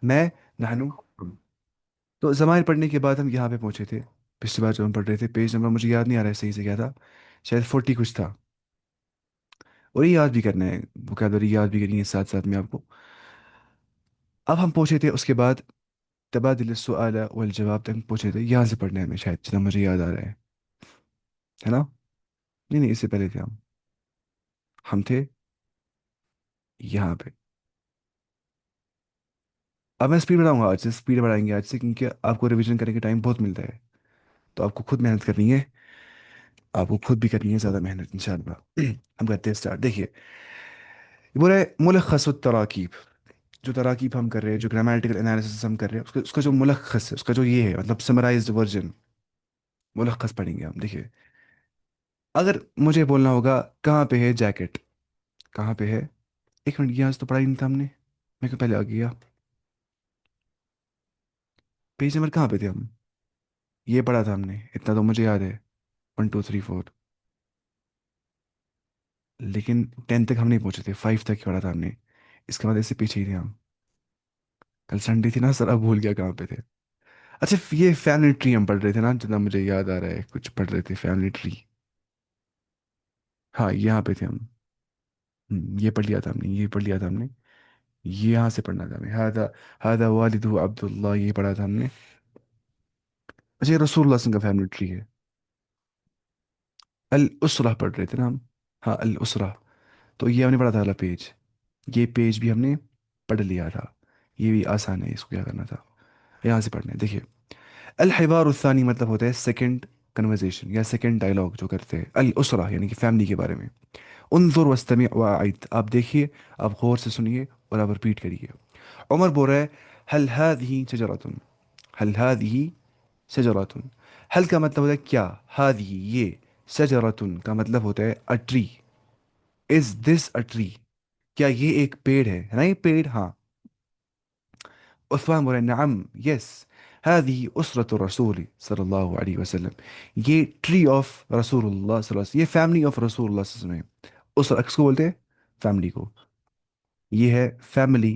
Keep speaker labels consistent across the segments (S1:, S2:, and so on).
S1: میں، نحنو، ہم۔ تو ضمائر پڑھنے کے بعد ہم یہاں پہ پہنچے تھے، پچھلی بار جو ہم پڑھ رہے تھے پیج نمبر مجھے یاد نہیں آ رہا ہے صحیح سے کیا تھا، شاید 40 کچھ تھا، اور یہ یاد بھی کرنا ہے، وکیبلری یاد بھی کرنی ہے ساتھ ساتھ میں آپ کو۔ اب ہم پہنچے تھے اس کے بعد تبادل السؤال والجواب تک پہنچے تھے، یہاں سے پڑھنا ہے ہمیں شاید جتنا مجھے یاد آ رہا ہے نا؟ نہیں نہیں، اس سے پہلے تھے ہم تھے یہاں پہ۔ اب میں اسپیڈ بڑھاؤں گا، آج سے اسپیڈ بڑھائیں گے آج سے، کیونکہ آپ کو ریویژن کرنے کے ٹائم بہت ملتا ہے، تو آپ کو خود محنت کرنی ہے، آپ کو خود بھی کرنی ہے زیادہ محنت انشاءاللہ۔ ہم کرتے ہیں اسٹارٹ، دیکھیے بولے ملخص التراکیب، جو تراکیب ہم کر رہے ہیں، جو گرامیٹیکل انالیسس ہم کر رہے ہیں، اس کا جو ملخص ہے، اس کا جو یہ ہے مطلب سمرائزڈ ورژن، ملخص پڑھیں گے ہم۔ دیکھیے اگر مجھے بولنا ہوگا کہاں پہ ہے جیکٹ، کہاں پہ ہے، ایک منٹ یہاں سے تو پڑھا ہی نہیں تھا ہم نے، میں کیوں پہلے آ گیا؟ پیج نمبر کہاں پہ تھے ہم؟ یہ پڑھا تھا ہم نے، اتنا تو مجھے یاد ہے، 1 2 3 4، لیکن 10 تک ہم نہیں پہنچے تھے، 5 تک ہی پڑھا تھا ہم نے، اس کے بعد ایسے پیچھے ہی تھے ہم۔ کل سنڈے تھی نا سر، اب بھول گیا کہاں پہ تھے۔ اچھا یہ فیملی ٹری ہم پڑھ رہے تھے نا، جتنا مجھے یاد آ رہا ہے کچھ پڑھ رہے تھے فیملی ٹری، ہاں یہاں پہ تھے ہم۔ یہ پڑھ لیا تھا ہم نے، یہ پڑھ لیا تھا ہم نے، یہ یہاں سے پڑھنا تھا ہمیں، ہادا ہادا والد عبداللہ، یہ پڑھا تھا ہم نے۔ اچھا یہ رسول اللہ صلی اللہ علیہ وسلم کا فیملی ٹری ہے، الاسرہ پڑھ رہے تھے نا ہم، ہاں الاسرہ، تو یہ ہم نے پڑھا تھا والا پیج، یہ پیج بھی ہم نے پڑھ لیا تھا، یہ بھی آسان ہے، اس کو کیا کرنا تھا، یہاں سے پڑھنا ہے۔ دیکھیے الحوار الثانی مطلب ہوتا ہے سیکنڈ کنورزیشن یا سیکنڈ ڈائلاگ جو کرتے ہیں، الاسرہ یعنی کہ فیملی کے بارے میں۔ انظر واستمع واعد، آپ دیکھیے، آپ غور سے سنیے اور آپ رپیٹ کریے۔ عمر بول رہا ہے هل هذه شجرة، هل هذه شجرة، هل کا مطلب ہوتا ہے کیا، هذه یہ، شجرة کا مطلب ہوتا ہے a tree، is this a tree، کیا یہ ایک پیڑ ہے نا، یہ پیڑ، ہاں۔ عثمان بول رہا ہے نعم، یس، هذه أسرة الرسول صلی اللہ علیہ وسلم، یہ ٹری آف رسول اللہ صلی اللہ علیہ وسلم، یہ فیملی آف رسول اللہ صلی اللہ علیہ وسلم، اسرا کس کو بولتے ہیں؟ فیملی کو، یہ ہے فیملی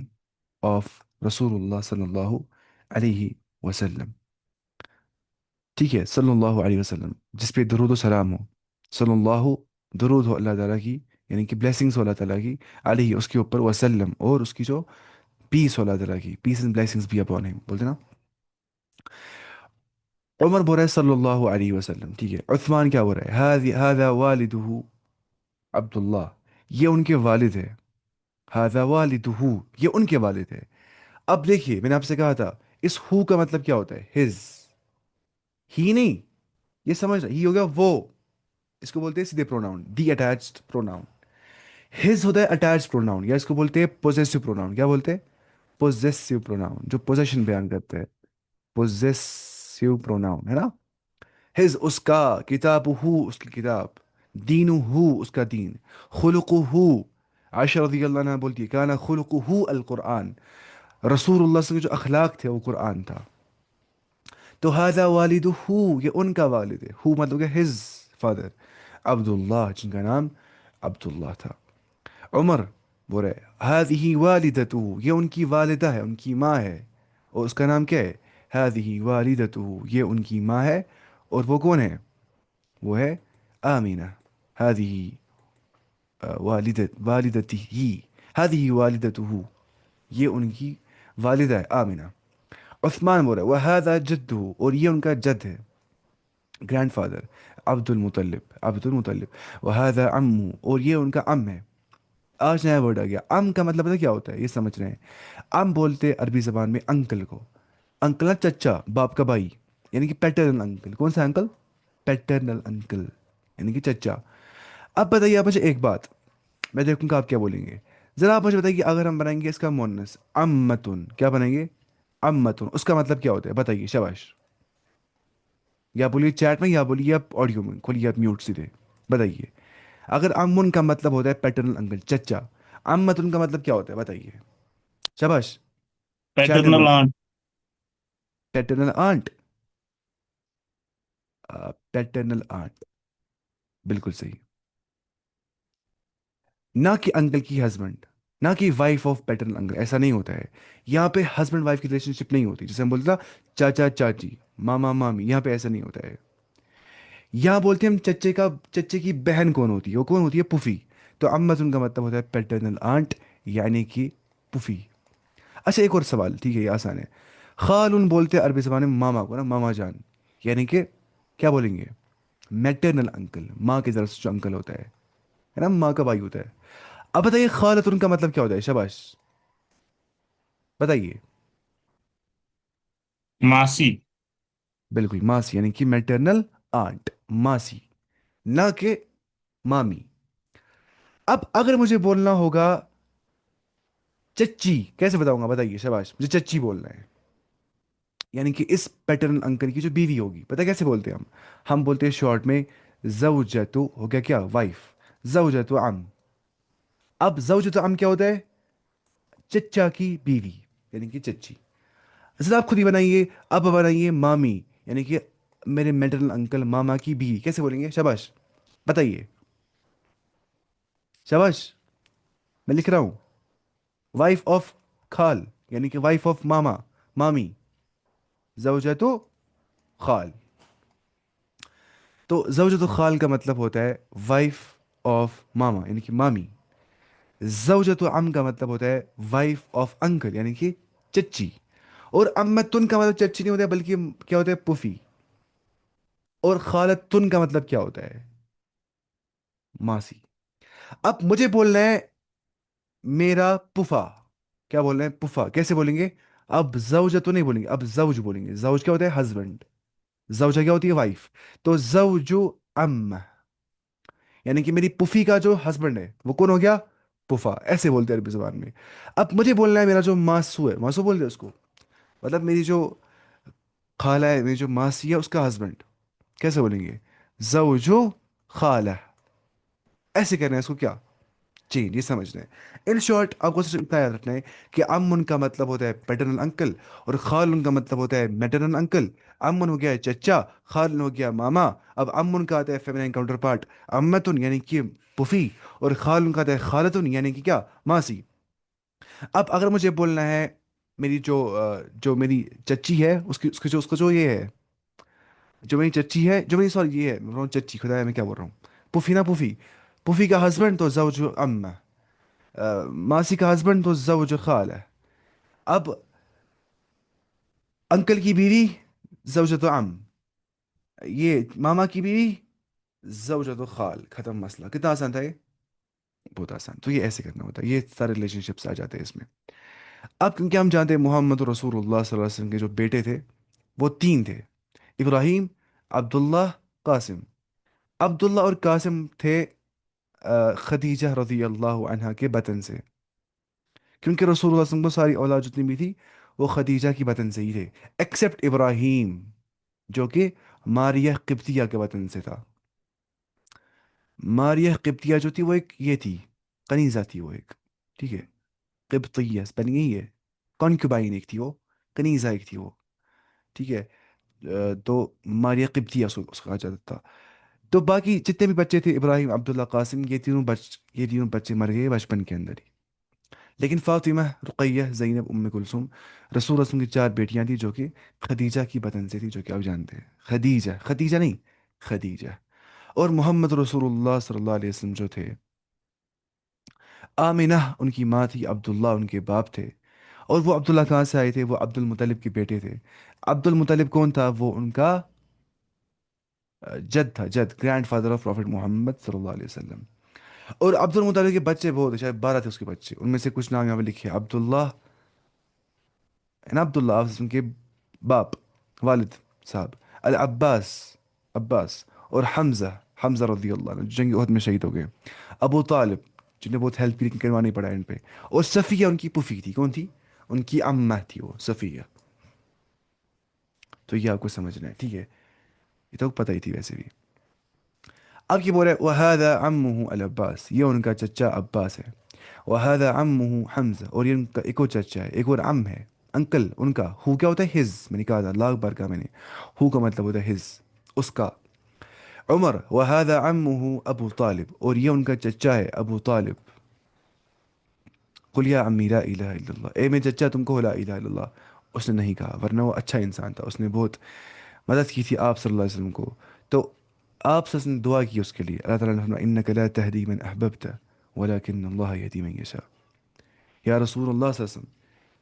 S1: آف رسول اللہ صلی اللہ علیہ وسلم، ٹھیک ہے، صلی اللہ علیہ وسلم، جس پہ درود و سلام ہو، صلی اللہ، درود ہو اللہ تعالیٰ کی، یعنی کہ بلیسنگس ہو اللہ تعالیٰ کی، علیہ اس کے اوپر، وسلم اور اس کی جو پیس ہو اللہ تعالیٰ کی، پیس اینڈ بلیسنگس بھی اپون ہم، بولتے نا۔ عمر بول رہا ہے صلی اللہ علیہ وسلم، ٹھیک ہے، عثمان کیا بول رہا ہے، هذا والدہ عبداللہ، یہ ان کے والد ہے، هذا والدہ، یہ ان کے والد ہے۔ اب دیکھیے میں نے آپ سے کہا تھا اس ہو کا مطلب کیا ہوتا ہے، ہز، ہی نہیں، یہ سمجھ رہا، ہی ہو گیا وہ، اس کو بولتے ہیں سیدھے پروناؤن، دی اٹیچڈ پروناؤن۔ ہز ہوتا ہے اٹیچڈ پروناؤن، یا اس کو بولتے ہیں پوزیسو پروناؤن، کیا بولتے ہیں؟ پوزیسو پروناؤن، جو پوزیشن بیان کرتا ہے، پوزیسو پروناؤن ہے نا۔ ہز اس کا، کتاب ہو اس کی کتاب، دین ہو اس کا دین، خلق ہو، عائشہ رضی اللہ عنہ بولتی ہے کانا خلق ہو القرآن، رسول اللہ صلی اللہ علیہ وسلم کے جو اخلاق تھے وہ قرآن تھا۔ تو هذا والد ہو، یہ ان کا والد ہے، ہو مطلب کہ ہز فادر، عبداللہ جن کا نام عبداللہ تھا۔ عمر بول رہے هذه والدته، یہ ان کی والدہ ہے، ان کی ماں ہے، اور اس کا نام کیا ہے، هذه والدته، یہ ان کی ماں ہے، اور وہ کون ہے؟ وہ ہے آمینہ، هذه والدته، هذه والدته، یہ ان کی والدہ ہے آمینہ۔ عثمان بول رہا ہے وهذا جدہ، اور یہ ان کا جد ہے، گرینڈ فادر، عبد المطلب، عبد المطلب، وهذا عمو، اور یہ ان کا ام ہے۔ آج نیا ورڈ آ گیا، ام کا مطلب پتہ کیا ہوتا ہے، یہ سمجھ رہے ہیں؟ ام بولتے عربی زبان میں انکل کو، انکل نا چچا، باپ کا بھائی، یعنی کہ پیٹرنل انکل، کون سا انکل؟ پیٹرنل انکل، یعنی کہ چچا۔ اب بتائیے آپ مجھے ایک بات، میں دیکھوں گا آپ کیا بولیں گے، ذرا آپ مجھے بتائیے کہ اگر ہم بنائیں گے اس کا مونس امتن، کیا بنائیں گے؟ امتن، اس کا مطلب کیا ہوتا ہے بتائیے، شاباش، یا بولیے چیٹ میں، یا بولیے آپ آڈیو میں، کھولیے آپ میوٹ سیدھے، بتائیے، اگر امن کا مطلب ہوتا ہے پیٹرنل انکل چچا، امتن کا مطلب کیا ہوتا ہے بتائیے، شاباش، چیٹ میں
S2: پیٹرنل
S1: بول،
S2: aunt.
S1: Paternal aunt, paternal aunt, بالکل صحیح، نہ کہ انکل کی ہسبینڈ، ना कि वाइफ ऑफ पैटर्नल अंकल, ऐसा नहीं होता है। यहाँ पे हस्बैंड वाइफ की रिलेशनशिप नहीं होती, जैसे हम बोलते ना चाचा चाची, मामा मामी, यहाँ पे ऐसा नहीं होता है। यहाँ बोलते हैं हम चच्चे की बहन कौन होती है, वो कौन होती है, पुफी। तो अम्मतुन का मतलब होता है पैटर्नल आंट, यानी कि पुफी। अच्छा एक और सवाल, ठीक है ये आसान है। खालुन बोलते हैं अरबी ज़बान में मामा को ना, मामा जान, यानी कि क्या बोलेंगे, मैटरनल अंकल, माँ की तरफ से जो अंकल होता है ना, माँ का भाई होता है। अब बताइए खालतुन का मतलब क्या होता है, शाबाश बताइए।
S2: मासी।
S1: बिल्कुल मासी, यानी कि मैटरनल आंट, मासी, ना कि मामी। अब अगर मुझे बोलना होगा चच्ची, कैसे बताऊंगा, बताइए शाबाश, मुझे चच्ची बोलना है, यानी कि इस पैटर्न अंकल की जो बीवी होगी, पता है कैसे बोलते हैं हम बोलते हैं शॉर्ट में जौजतु, हो गया क्या, वाइफ, जौजतु अम। अब जौजतु अम क्या होता है, चच्चा की बीवी, यानी कि चच्ची। असल आप खुद ही बनाइए, अब बनाइए मामी, यानी कि मेरे मैटरनल अंकल मामा की बीवी, कैसे बोलेंगे, शाबाश बताइए, शाबाश, मैं लिख रहा हूं, वाइफ ऑफ खाल, यानी कि वाइफ ऑफ मामा, मामी, जौजतु खाल। तो जौजतु खाल का मतलब होता है वाइफ ऑफ मामा, यानी कि मामी। जौजतु अम का मतलब होता है वाइफ ऑफ अंकल, यानी कि चच्ची। और अम्मतुन का मतलब चच्ची नहीं होता है, बल्कि क्या होता है, पुफी। और खालतुन का मतलब क्या होता है, मासी। अब मुझे बोलना है मेरा पुफा, क्या बोलना है, पुफा कैसे बोलेंगे। अब जौज तो नहीं बोलेंगे, अब जौज बोलेंगे। जौज क्या होता है, हस्बैंड। जौजा क्या होती है, वाइफ। तो जौजु अम, यानी कि मेरी पुफी का जो हस्बैंड है वो कौन हो गया, पुफा, ऐसे बोलते हैं अरबी जुबान में। अब मुझे बोलना है मेरा जो मासू है, मासू बोलते हैं उसको, मतलब मेरी जो खाला है, मेरी जो मासी है, उसका हस्बैंड, कैसे बोलेंगे, जौजो खाला, ऐसे करना है इसको, क्या चेंज, ये समझना है। इन शॉर्ट आपको सिर्फ इतना याद रखना है कि अम्मुन का मतलब होता है पैटर्नल अंकल, और खालुन का मतलब होता है मैटरनल अंकल। अम्मुन हो गया चचा, खालुन हो गया मामा। अब अम्मुन का आता है फेमिनाइन काउंटर पार्ट अम्मतुन, यानी कि पुफी। और खालुन का आता है खालतुन, यानी कि क्या, मासी। अब अगर मुझे बोलना है मेरी जो मेरी चच्ची है, उसकी उसका जो ये है, जो मेरी चच्ची है, जो मेरी, सॉरी ये है, मैं बोल रहा हूँ चच्ची, खुदा है मैं क्या बोल रहा हूँ, पुफी ना, पुफी। पुफी का हस्बैंड तो जौज अम्मा, मासी का हस्बैंड तो जौज खाल है। अब अंकल की बीवी जौजत अम, ये मामा की बीवी जौजत खाल, खत्म मसला, कितना आसान था ये, बहुत आसान। तो ये ऐसे करना होता है, ये सारे रिलेशनशिप्स आ जाते हैं इसमें। अब क्योंकि हम जानते हैं मोहम्मद रसूलुल्लाह सल्लल्लाहु अलैहि वसल्लम के जो बेटे थे वो तीन थे, इब्राहिम, अब्दुल्ला, कासिम। अब्दुल्ला और कासिम थे खदीजा रजी अल्लाह अन्हा के बतन से, क्योंकि रसूलुल्लाह सल्लल्लाहु अलैहि वसल्लम को सारी औलाद जितनी भी थी वो खदीजा की बतन से ही थे, एक्सेप्ट इब्राहिम, जो कि मारिया किब्तिया के वतन से था। मारिया किब्तिया जो थी वो एक ये थी, कनीजा थी वो एक, ठीक है, किब्तिया स्पेलिंग यही है, कॉन्क्यूबाइन एक थी वो, कनीजा एक थी वो, ठीक है। तो मारिया किब्तिया उसको कहा जाता था। तो बाकी जितने भी बच्चे थे, इब्राहिम, अब्दुल्ला, कासिम, ये तीनों बच्चे मर गए बचपन के अंदर ही। लेकिन फातिमा, रुकैया, ज़ैनब, उम्म कुलसूम, रसूल रसूल की चार बेटियां थी जो कि खदीजा की बतन से थी, जो कि आप जानते हैं, खदीजा, खदीजा नहीं, खदीजा। और मोहम्मद रसूलुल्लाह सल्लल्लाहु अलैहि वसल्लम जो थे, आमिना उनकी माँ थी, अब्दुल्ला उनके बाप थे। और वो अब्दुल्ला कहाँ से आए थे, वो अब्दुल मुतलिब के बेटे थे। अब्दुल मुतलिब कौन था, वो उनका जद था, जद, grand father of prophet Mohammad सल्लल्लाहु अलैहि वसल्लम। और अब्दुल मुतलिब के बच्चे बहुत थे, शायद 12 थे उसके बच्चे, उनमें से कुछ नाम यहाँ पे लिखे, अब्दुल्ला है ना, अब्दुल्ला उनके बाप, वालिद साहब, अल अब्बास, अब्बास, और हमजा, हमजा रदी अल्लाह अन्हु, जो जंग उहद में शहीद हो गए। अबू तालिब, जिन्हें बहुत हेल्प की, करवानी पड़ा इन पे। और सफ़िया उनकी पुफी थी, कौन थी, उनकी अम्मा थी वो सफ़िया। तो ये आपको समझना है, ठीक है, ये तो पता ही थी वैसे भी। अब ये बोल रहे वहादा अम्मुहु अल अब्बास, ये उनका चचा अब्बास है। वहादा अम्मुहु हमजा, और ये उनका एक और चचा है, एक और अम है, अंकल उनका। हु क्या होता है, हिज, मैंने कहा था लाख बार कहा मैंने, हु का मतलब होता है हिज, उसका। उमर, वहादा अम्मुहु अबू तालिब, और ये उनका चचा है अबू तालिब। قل یا عمی لا الہ الا اللہ، اے میں چچا تم کو لا الہ الا اللہ، اس نے نہیں کہا، ورنہ وہ اچھا انسان تھا، اس نے بہت مدد کی تھی آپ صلی اللہ علیہ وسلم کو. تو آپ صلی اللہ علیہ وسلم نے دعا کی اس کے لیے، اللہ تعالیٰ نے فرمایا انک لا تہدی من احببت ولکن اللہ یہدی من یشاء. یا رسول اللہ صلی اللہ علیہ وسلم،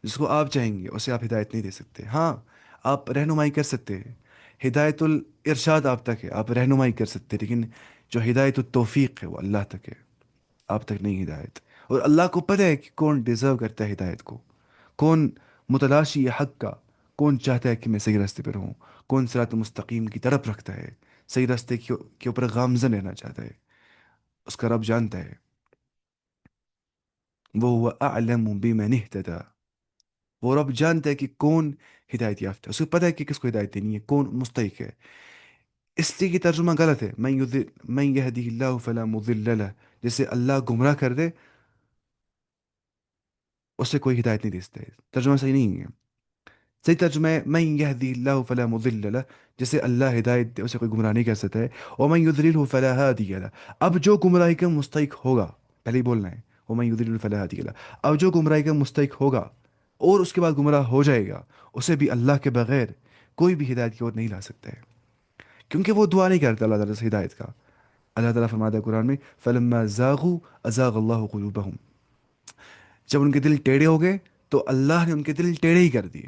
S1: جس کو آپ چاہیں گے اسے آپ ہدایت نہیں دے سکتے. ہاں، آپ رہنمائی کر سکتے ہیں، ہدایت الارشاد آپ تک ہے، آپ رہنمائی کر سکتے ہیں، لیکن جو ہدایت التوفیق ہے وہ اللہ تک ہے، آپ تک نہیں ہدایت. اور اللہ کو پتہ ہے کہ کون ڈیزرو کرتا ہے ہدایت کو، کون متلاشی ہے حق کا، کون چاہتا ہے کہ میں صحیح راستے پر ہوں، کون صراط مستقیم کی طرف رکھتا ہے، صحیح راستے کے اوپر گامزن رہنا چاہتا ہے. اس کا رب جانتا ہے. وہ ہوا اعلم بمن اہتدی، وہ رب جانتا ہے کہ کون ہدایت یافتہ ہے، اسے پتہ ہے کہ کس کو ہدایت دینی ہے، کون مستحق ہے. اس لیے کی ترجمہ غلط ہے، من یہدی اللہ فلا مضل لہ، جسے اللہ گمراہ کر دے اسے کوئی ہدایت نہیں دے سکتے. ترجمہ صحیح نہیں ہے. صحیح ترجمہ ہے من یہدی اللہ فلا مضل لہ، جسے اللہ ہدایت دے اسے کوئی گمراہ نہیں کر سکتا ہے. ومن یضللہ فلا ہادی لہ، اب جو گمراہی کا مستحق ہوگا، پہلے ہی بولنا ہے ومن یضللہ فلا ہادی لہ، اب جو گمراہی کا مستحق ہوگا اور اس کے بعد گمراہ ہو جائے گا، اسے بھی اللہ کے بغیر کوئی بھی ہدایت کی اور نہیں لا سکتا ہے، کیونکہ وہ دعا نہیں کرتا اللہ تعالیٰ سے ہدایت کا. اللہ تعالیٰ فرماتا ہے قرآن میں فلما زاغوا ازاغ اللہ قلوبہم، جب ان کے دل ٹیڑھے ہو گئے تو اللہ نے ان کے دل ٹیڑھے ہی کر دیے.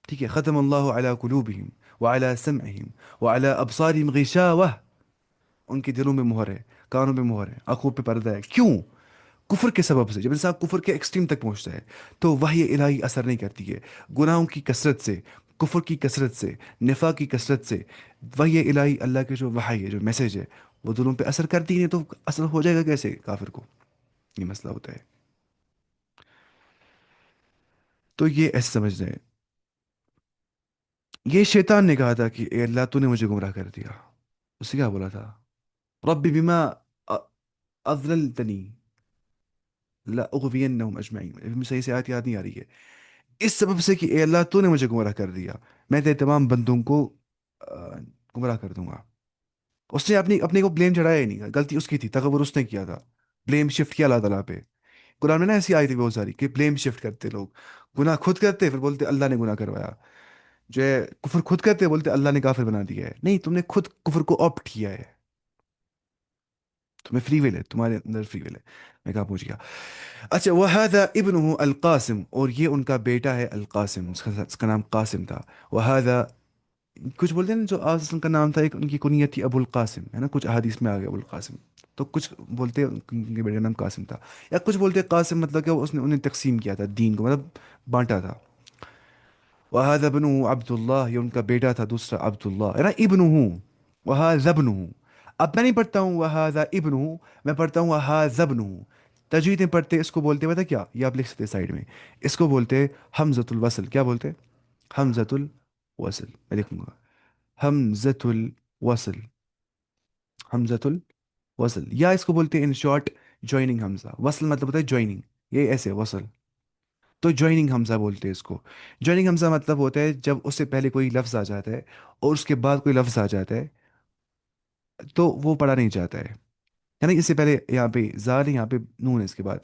S1: ٹھیک ہے، ختم اللہ علی قلوبہم وعلی سمعہم وعلی ابصارہم غشاوہ، ان کے دلوں میں مہر ہے، کانوں میں مہر ہے، آنکھوں پہ پردہ ہے. کیوں؟ کفر کے سبب سے. جب انسان کفر کے ایکسٹریم تک پہنچتا ہے تو وحی الہی اثر نہیں کرتی ہے. گناہوں کی کثرت سے، کفر کی کثرت سے، نفاق کی کثرت سے وحی الہی، اللہ کے جو وحی ہے، جو میسج ہے، وہ دلوں پہ اثر کرتی نہیں، تو اثر ہو جائے گا کیسے کافر کو؟ یہ مسئلہ ہوتا ہے. تو یہ ایسے سمجھ رہے ہیں. یہ شیطان نے کہا تھا کہ اے اللہ تو نے مجھے گمراہ کر دیا. اس نے کیا بولا تھا؟ رب بما اضللتنی لا اغوینہم اجمعین. ابھی صحیح سے آیت یاد نہیں آ رہی ہے. اس سبب سے کہ اے اللہ تو نے مجھے گمراہ کر دیا، میں تیرے تمام بندوں کو گمراہ کر دوں گا. اس نے اپنے کو بلیم چڑھایا ہی نہیں، غلطی اس کی تھی، تکبر اس نے کیا تھا، بلیم شفٹ کیا اللہ تعالیٰ پہ. قرآن میں نا ایسی آئی تھی بہت ساری کہ بلیم شفٹ کرتے لوگ، گناہ خود کرتے پھر بولتے اللہ نے گناہ کروایا، جو ہے کفر خود کرتے بولتے اللہ نے کافر بنا دیا ہے. نہیں، تم نے خود کفر کو آپٹ کیا ہے، تمہیں فری ویل ہے، تمہارے اندر فری ویل ہے. میں کہاں پہنچ گیا؟ اچھا، وَهَذَا ابنہ القاسم، اور یہ ان کا بیٹا ہے القاسم، اس کا نام قاسم تھا. وَهَذَا، کچھ بولتے ہیں نا جو آج کا نام تھا، ایک ان کی کنیت تھی ابو القاسم، ہے نا، کچھ احادیث میں آ گیا ابو القاسم. تو کچھ بولتے ہیں ان کے بیٹے کا نام قاسم تھا، یا کچھ بولتے ہیں قاسم مطلب کہ اس نے انہیں تقسیم کیا تھا دین کو، مطلب بانٹا تھا. وَهَذَا ابْنُهُ عبد اللہ، یہ ان کا بیٹا تھا دوسرا عبد اللہ، ہے نا، ابنہ. وَهَذَا ابْنُهُ، اب میں نہیں پڑھتا ہوں وَهَذَا ابْنُهُ، میں پڑھتا ہوں وَهَذَا ابْنُهُ. تجوید میں پڑھتے اس کو بولتے پتہ کیا، یہ آپ لکھ سکتے سائڈ میں، اس کو بولتے حمزۃ الوصل. کیا بولتے؟ حمزۃ الوصل. میں لکھوں گا حمزۃ الوصل، حمزۃ الوصل، یا اس کو بولتے ہیں ان شارٹ جوائننگ حمزہ. وصل مطلب ہوتا ہے جوائننگ، یہ ایسے وصل، تو جوائننگ حمزہ بولتے ہیں اس کو. جوائننگ حمزہ مطلب ہوتا ہے جب اس سے پہلے کوئی لفظ آ جاتا ہے اور اس کے بعد کوئی لفظ آ جاتا ہے تو وہ پڑھا نہیں جاتا ہے. یعنی اس سے پہلے یہاں پہ زال ہے، یہاں پہ نون ہے اس کے بعد،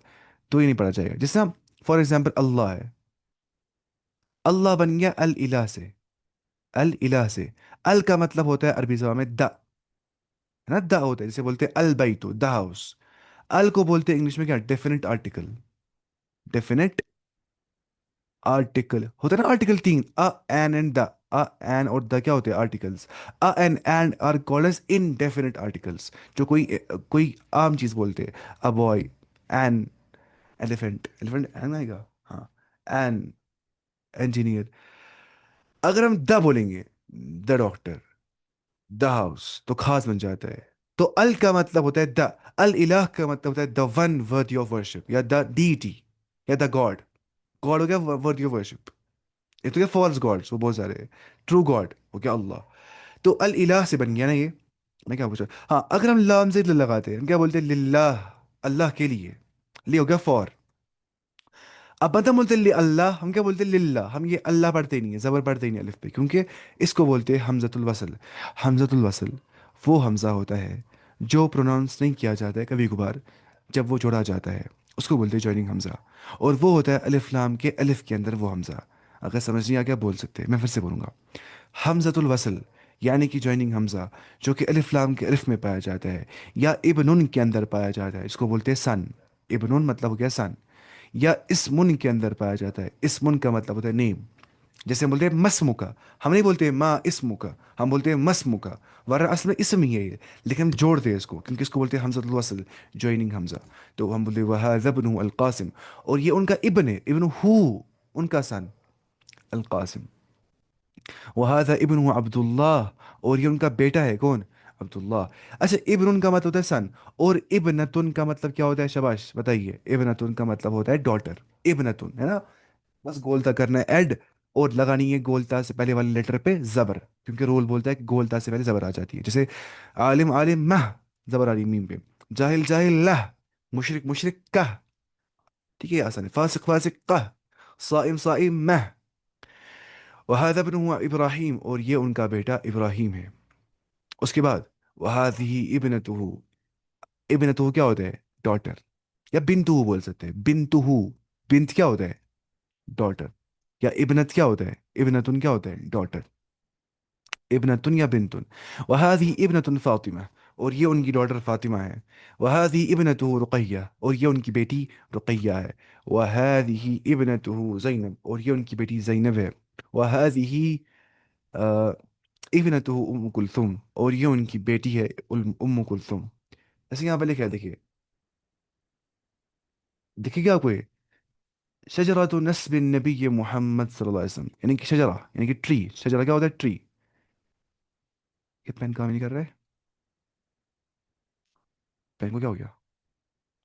S1: تو یہ نہیں پڑھا جائے گا. جس طرح فار ایگزامپل اللہ ہے، اللہ بن گیا الہ سے، الہ سے. ال کا مطلب ہوتا ہے عربی زبان میں دا، ہے نا، دا ہوتا ہے، جسے بولتے ہیں البیت، دا ہاؤس. ال کو بولتے ہیں انگلش میں کیا، ڈیفینٹ آرٹیکل. ڈیفینٹ آرٹیکل ہوتا ہے نا، آرٹیکل تین، این اینڈ دا. این اور دا کیا ہوتے ہیں articles. An and are called as indefinite articles. جو کوئی عام چیز بولتے ہیں، a boy, an elephant, elephant an آئے گا، ہاں، این انجینئر. اگر ہم دا بولیں گے، دا ڈاکٹر، دا ہاؤس، تو خاص بن جاتا ہے. تو ال کا مطلب ہوتا ہے دا، الہ کا مطلب ہوتا ہے دا ون ورتھی آف ورشپ، یا دا ڈیٹی، یا دا گاڈ. گاڈ ہو گیا ورتھی آف ورشپ. یہ تو کیا فالس گاڈس وہ بہت سارے ہیں، ٹرو گاڈ ہو گیا اللہ. تو الہ سے بن گیا نا یہ. میں کیا پوچھا، ہاں اگر ہم لام سے لگاتے ہیں، ہم کیا بولتے ہیں للہ، اللہ کے لیے. لی ہو گیا فور. اب مطلب بولتے ہیں اللہ، ہم کیا بولتے ہیں للہ. ہم یہ اللہ پڑھتے ہی نہیں ہے، زبر پڑھتے ہی نہیں الف پہ، کیونکہ اس کو بولتے ہیں حمزۃ الوصل. حمزۃ الوصل وہ حمزہ ہوتا ہے جو پروناؤنس نہیں کیا جاتا ہے کبھی کبھار جب وہ جوڑا جاتا ہے. उसको बोलते हैं जॉइनिंग हमजा। और वो होता है अलिफ लाम के अलिफ के अंदर वो हमजा। अगर समझ नहीं आ गया बोल सकते हैं, मैं फिर से बोलूँगा। हमज़तुल वसल यानी कि जॉइनिंग हमज़ा, जो कि अलिफ लाम के अलिफ में पाया जाता है या इब्नुन के अंदर पाया जाता है, इसको बोलते हैं सन। इब्नुन मतलब हो गया सन। या इस्मुन के अंदर पाया जाता है, इस्मुन का मतलब होता है नेम। जैसे हम बोलते हैं मस्मुका, हम नहीं बोलते माँ इस्मुका, हम बोलते हैं मस्मुका। वरना असल में इसम ही है ये, लेकिन हम जोड़ते हैं इसको क्योंकि इसको बोलते हैं हमज़तुल वसल, जॉइनिंग हमज़ा। तो हम बोलते हैं वहाज़ा इब्नु अल कासिम, और ये उनका इब्न है, इब्नु हु, उनका सन, अल कासिम। वहादा इब्न अब्दुल्लाह, और ये उनका बेटा है, कौन? अब्दुल्लाह। अच्छा, इब्न का मतलब होता है सन, और इब्नतुन का मतलब क्या होता है? शाबाश बताइए, इब्नतुन का मतलब होता है डॉटर। इब्नतुन है ना, बस गोलता करना है ऐड, और लगानी है गोलता से पहले वाले लेटर पे जबर, क्योंकि रोल बोलता है कि गोलता से पहले जबर आ जाती है। जैसे आलिम आलिम मह, जबर आ रही मीम पे। जाहिल जाहिल लह, मुशरिक मुशरिक कह। ठीक है, आसान है। फासिक फासिक कह, साइम साइम मह। वहादा इब्न हुआ इब्राहिम, और ये उनका बेटा इब्राहिम है। उसके बाद वहादिही इब्नतुहु, इब्नतुहु क्या होता है? डॉटर। या बिनतुहु बोल सकते हैं, बिनतुहु। बिनत क्या होता है? डॉटर। या इब्नत क्या होता है? इब्नतुन क्या होता है? डॉटर। इब्नतुन या बिनतुन। वहादी इब्नतुन फातिमा, और ये उनकी डॉटर फातिमा है। वहादी इब्नतुहु रुकैया, और ये उनकी बेटी रुकैया है। वहादी इब्नतुहु जैनब, और ये उनकी बेटी जैनब है। वहादी इब्नतुहु उम्म कुलथुम, और ये उनकी बेटी है उम्म कुलथुम। ऐसे यहाँ पे लिखा है, देखिए, दिखेगा आपको ये? शजरत नस्ब नबी मोहम्मद सल्लल्लाहु अलैहि वसल्लम, यानी कि शजरा यानी कि ट्री। शजरा क्या होता है? ट्री। ये पेन काम ही नहीं कर रहा है, पेन को क्या हो गया?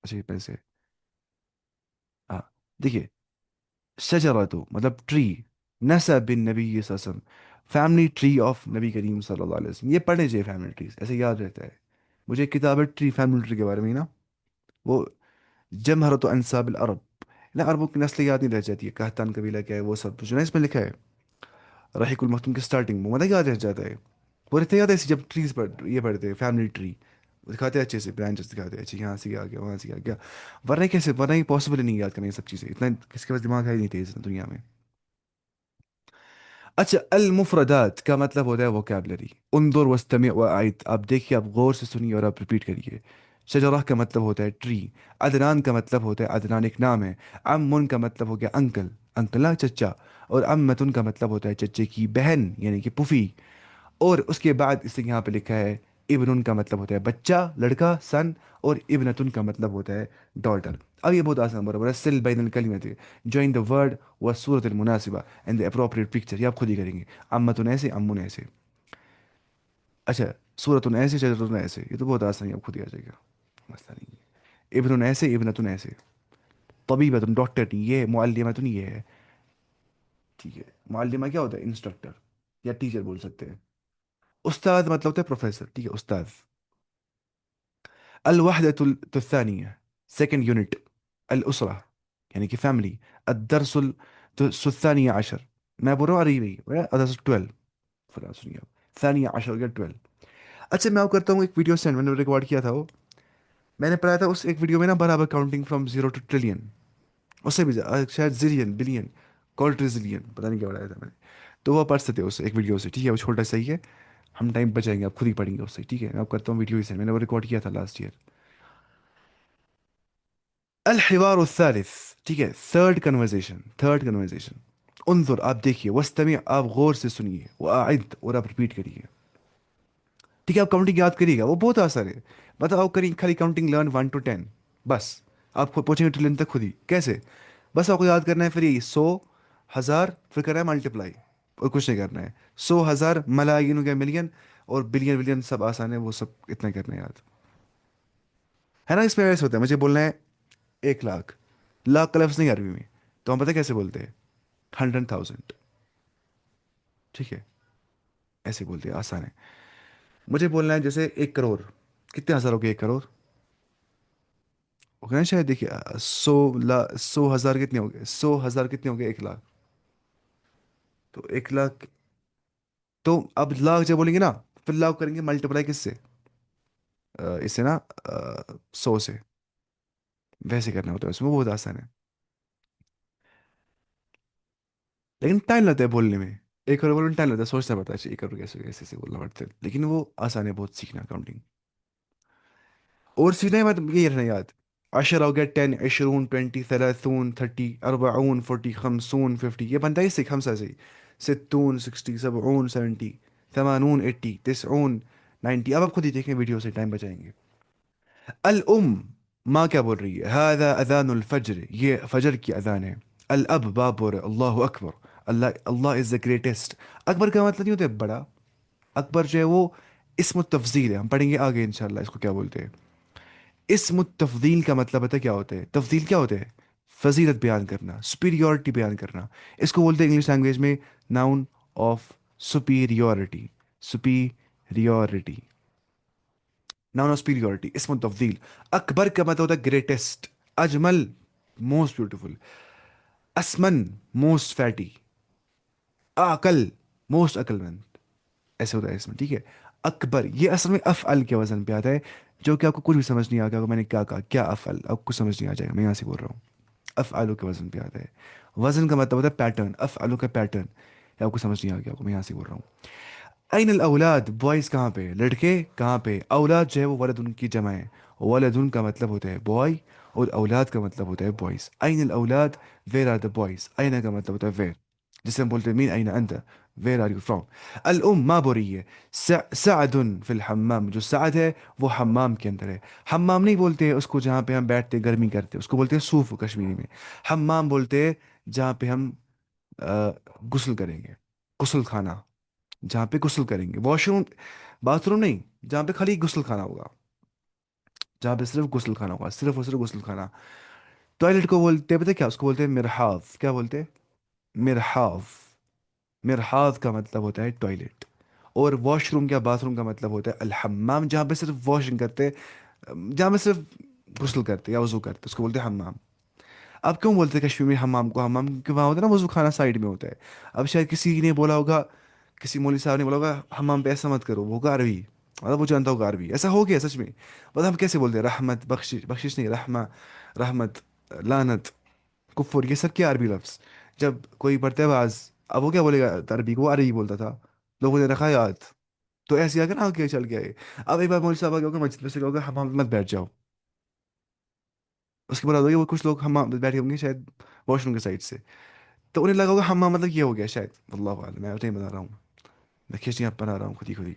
S1: अच्छा, ये पेन से। हाँ, देखिए, शजरा तो मतलब ट्री, नसब बिन नबी वसल्लम, फैमिली ट्री ऑफ नबी करीम सल्लल्लाहु अलैहि वसल्लम। ये पढ़ने चाहिए फैमिली ट्रीज, ऐसे याद रहता है। मुझे एक किताब है ट्री, फैमिली ट्री के बारे में ही ना, वो जमहरत अंसाब अरब ना, अरबों की नस्ल याद नहीं रह जाती है, कहतान कबीला क्या है वो सब जो ना इसमें लिखा है, रहीकुल मखतूम की स्टार्टिंग में, मतलब याद रह जाता है। वो रहते याद है ऐसे, जब ट्रीज पढ़ ये पढ़ते हैं फैमिली ट्री, दिखाते हैं अच्छे से, ब्रांचेस दिखाते हैं अच्छे, यहाँ से आ गया वहाँ से आ गया। वरना कैसे, वरना ये पॉसिबल ही नहीं याद करना ये सब चीज़ें, इतना किसके पास दिमाग है ही नहीं तेज दुनिया में। अच्छा, अल मुफरदात का मतलब होता है वोकेबलरी। उन्जुर वस्तमी व आयत, आप देखिए, आप गौर से सुनिए और आप रिपीट करिए। शजरा का मतलब होता है ट्री। अदनान का मतलब होता है, अदनान एक नाम है। अम्मुन का मतलब हो गया अंकल, अंकल ना चचा। और अम्मतुन का मतलब होता है चचे की बहन, यानी कि पुफी। और उसके बाद इसे यहाँ पे लिखा है, इब्नुन का मतलब होता है बच्चा, लड़का, सन। और इब्नतुन का मतलब होता है डॉटर। अब ये बहुत आसान बराबर है, सिल बैन कलिमत, जॉइन द वर्ड व सूरत मुनासिबा एंड द अप्रोप्रिएट पिक्चर, ये आप खुद ही करेंगे। अम्मतुन ऐसे, अम्मुन ऐसे। अच्छा, सूरतुन ऐसे, शजरतुन ऐसे, ये तो बहुत आसान है, आप खुद ही आ जाएगा, मसला नहीं है। इब्नुन ऐसे, इब्नतुन ऐसे। तबीबतुन डॉक्टर नहीं, ये है। मुअल्लिमतुन ये है। ठीक है, मुअल्लिमा क्या होता है? इंस्ट्रक्टर या टीचर बोल सकते हैं। उस्ताद मतलब होता है प्रोफेसर, ठीक है, उस्ताद। الثانية second unit الأسرة يعني कि family. الدرس الثاني عشر، मैं बोल रहा हूँ अरबी में درس 12 फटाफट सुनिए आप। ثانية عشر या 12। अच्छा, मैं आपको करता हूँ एक वीडियो सेंड, मैंने रिकॉर्ड किया था वो, मैंने पढ़ाया था उस एक वीडियो में ना, बराबर counting from zero two trillion, उससे भी शायद जिलियन बिलियन क्वाड्रिजिलियन, पता नहीं क्या पढ़ाया था मैंने। तो वो पढ़ सकते हो उस एक वीडियो से, ठीक है, वो छोटा सा ही है, हम टाइम बचाएंगे, आप खुद ही पढ़ेंगे उससे, ठीक है। मैं आपको करता हूँ वीडियो ही सेंड, मैंने वो रिकॉर्ड किया था लास्ट ईयर। الحوار الثالث، ठीक है, थर्ड कन्वर्सेशन। उन्जुर आप देखिए, वस्तमी आप गौर से सुनिए, वाइद और आप रिपीट करिए। ठीक है, आप काउंटिंग याद करिएगा, वो बहुत आसान है। मतलब आप करिए खाली काउंटिंग लर्न 1 to 10, बस। आप खुद पहुंचेंगे ट्रिलियन तक खुद ही, कैसे? बस आपको याद करना है, फिर ये 100 1000, फिर करना है मल्टीप्लाई, और कुछ नहीं करना है। 100 1000 मलाइन हो गया मिलियन, और बिलियन बिलियन सब आसान है, वो सब इतना करना है याद, है ना। इसमें ऐसे होता है, मुझे बोलना है 1 लाख, लाख का लफ्ज़ नहीं अरबी में, तो हम पता है कैसे बोलते हैं? 100,000, ठीक है, ऐसे बोलते हैं, आसान है। मुझे बोलना है जैसे 1 करोड़, कितने हज़ार हो गए 1 करोड़? हो गया ना शायद, देखिए 100 1000 कितने हो गए? 100 1000 कितने हो गए? 1 लाख। तो 1 लाख, तो अब लाख जब बोलेंगे ना, फिर लाख करेंगे मल्टीप्लाई किससे? इससे ना, 100 से। वैसे करना होता है उसमें, वो बहुत आसान है। लेकिन टाइम लगता है बोलने में। एक और बोलने में टाइम लगता है, सोचना पड़ता है अच्छा, एक और कैसे कैसे ऐसे बोलना पड़ता है, लेकिन वो आसान है बहुत सीखना काउंटिंग। और सीखना है मतलब ये रखना याद। عشرة وجت 10 20 20 30 30 40 40 50 50، ये बनता है इससे خمسة से 60 60 70 70 80 80 90 90। अब आप खुद ही देखें वीडियो से, टाइम बचाएंगे। الأم माँ क्या बोल रही है؟ هذا أذان الفجر، ये फजर की अजान है। الأب बाप बोल रहे अल्लाह अकबर। अल्लाह अल्लाह इज द ग्रेटेस्ट। अकबर का मतलब नहीं होता है बड़ा, अकबर जो है वो इसम तफजील है, हम पढ़ेंगे आगे इंशाल्लाह इसको क्या बोलते हैं। इसम तफदील का मतलब पता है क्या होता है? तफदील क्या होता है? फजीलत बयान करना, सुपीरियोरिटी बयान करना। इसको बोलते हैं इंग्लिश लैंग्वेज में noun of superiority. Superiority, noun of superiority, इसम तफदील। अकबर का मतलब होता है ग्रेटेस्ट, अजमल मोस्ट ब्यूटीफुल, असमन मोस्ट फैटी, आकल मोस्ट अक्लमंद, ऐसे होता है इसमें, ठीक है। अकबर ये असल में अफअल के वजन पे आता है, जो कि आपको कुछ भी समझ नहीं आ गया मैंने क्या कहा, क्या अफअल आपको कुछ समझ नहीं आ जाएगा, मैं यहाँ से बोल रहा हूँ। अफआलू के वजन पे आता है। वजन का मतलब होता है पैटर्न, अफआलू का पैटर्न। ये आपको समझ नहीं आ गया, आपको मैं यहाँ से बोल रहा हूँ। अइन औलाद, बॉयज़ कहाँ पे, लड़के कहाँ पे। औलाद जो है वो वलद उनकी जमा है। वलदुन का मतलब होता है बॉय, और औलाद का मतलब होता है बॉयज़। अइन औलाद, वेर आर द बॉयज़। अइना का मतलब होता है वेर, जिसे हम बोलते हैं मीन अइना अंत, वेर आर यू फ्रॉम। الأم ما बोल रही है। सअदुन फिल हम्माम, जो सअद है वो हम्माम के अंदर है। हम्माम नहीं बोलते हैं उसको जहाँ पे हम बैठते गर्मी करते, उसको बोलते हैं सूफ कश्मीरी में। हम्माम बोलते हैं जहाँ पे हम अ, गुस्ल करेंगे, गुस्ल खाना, जहाँ पे गुस्ल करेंगे, वॉशरूम बाथरूम नहीं, जहाँ पे खाली गुस्ल खाना होगा, जहाँ पे सिर्फ गुस्ल खाना होगा, सिर्फ और सिर्फ गुस्ल खाना। टॉयलेट को बोलते हैं पता है क्या? उसको बोलते हैं मिरहाव। क्या बोलते हैं? मिरहाव। मिरहाव का मतलब होता है टॉयलेट। और वॉशरूम क्या, बाथरूम का मतलब होता है अल हम्माम, जहाँ पे सिर्फ वॉशिंग करते हैं, जहाँ पे सिर्फ गुस्ल करते हैं या वजू करते हैं, उसको बोलते हैं हम्माम। अब क्यों बोलते हैं कश्मीर में हमाम को हमाम? क्योंकि वहाँ होता है ना वजू खाना साइड में होता है। अब शायद किसी ने बोला होगा, किसी मौलवी साहब ने बोला होगा हमाम पे ऐसा मत करो, वो होगा अरबी, मतलब वो जानता होगा अरबी, ऐसा हो गया सच में। मतलब हम कैसे बोलते हैं रहमत, बख्शिश, बख्शिश नहीं, रहमा, रहमत, लानत, कुफ्र, ये सब क्या अरबी लफ्ज। जब कोई पढ़ता है बाज, अब वो क्या बोलेगा अरबी को? वो अरबी बोलता था, लोगों ने रखा याद। तो ऐसे आकर आगे चल के आए। अब एक बार मौलवी साहब आगे होगा मस्जिद में से होगा हमाम में मत बैठ जाओ, उसके बाद होगा वो कुछ लोग हमाम में बैठे होंगे शायद वॉशरूम के साइड से, तो उन्हें लगा होगा हम्मा मतलब ये हो गया शायद, वल्लाहु आलम, मैं नहीं बता रहा हूँ, मैं खिचड़ियाँ बना रहा हूँ खुद ही खुद ही।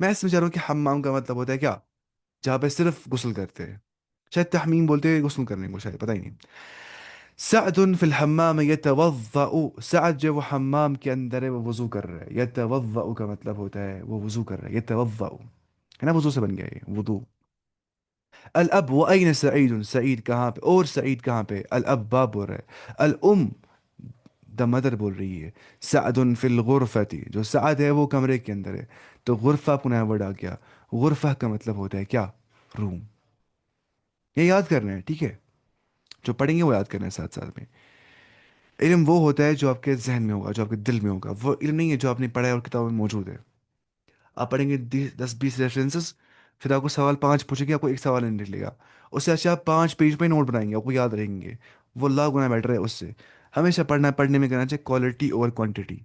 S1: मैं इसमें चाह रहा हूँ कि हम्माम का मतलब होता है क्या? जहाँ पे सिर्फ गुस्ल करते हैं, शायद तहमीम बोलते हैं गुस्ल करने को, शायद पता ही नहीं। सअदुन फिल हम्माम यतवज़अ, सअद जो है वो हम्माम के अंदर है, वो वजू कर रहा है। यतवज़अ का मतलब होता है वो वजू कर रहा है, यतवज़अ है ना, वजू से बन गया ये वुदू। अल अब वो अइन सईद, सईद कहाँ पे, और सईद कहाँ पे? अल अब बाप बोल रहा है। अल उम द मदर बोल रही है। सअदुन फिल गुरफती, जो सअद है वो कमरे के अंदर है, तो गुरफा पुनः वर्ड आ गया। गुरफा का मतलब होता है क्या? रूम। ये याद करना है, ठीक है, जो पढ़ेंगे वो याद करना है साथ साथ में। इल्म वो होता है जो आपके जहन में होगा, जो आपके दिल में होगा, वो इल्म नहीं है जो आपने पढ़ा है और किताबों में मौजूद है। आप पढ़ेंगे 10 20 रेफरेंसेस, फिर आपको सवाल पांच पूछेंगे, आपको एक सवाल नहीं निकलेगा। उससे अच्छा आप 5 पेज पे नोट बनाएंगे, आपको याद रहेंगे, वो लाख गुना बेटर है उससे। हमेशा पढ़ना, पढ़ने में करना चाहिए क्वालिटी और क्वांटिटी,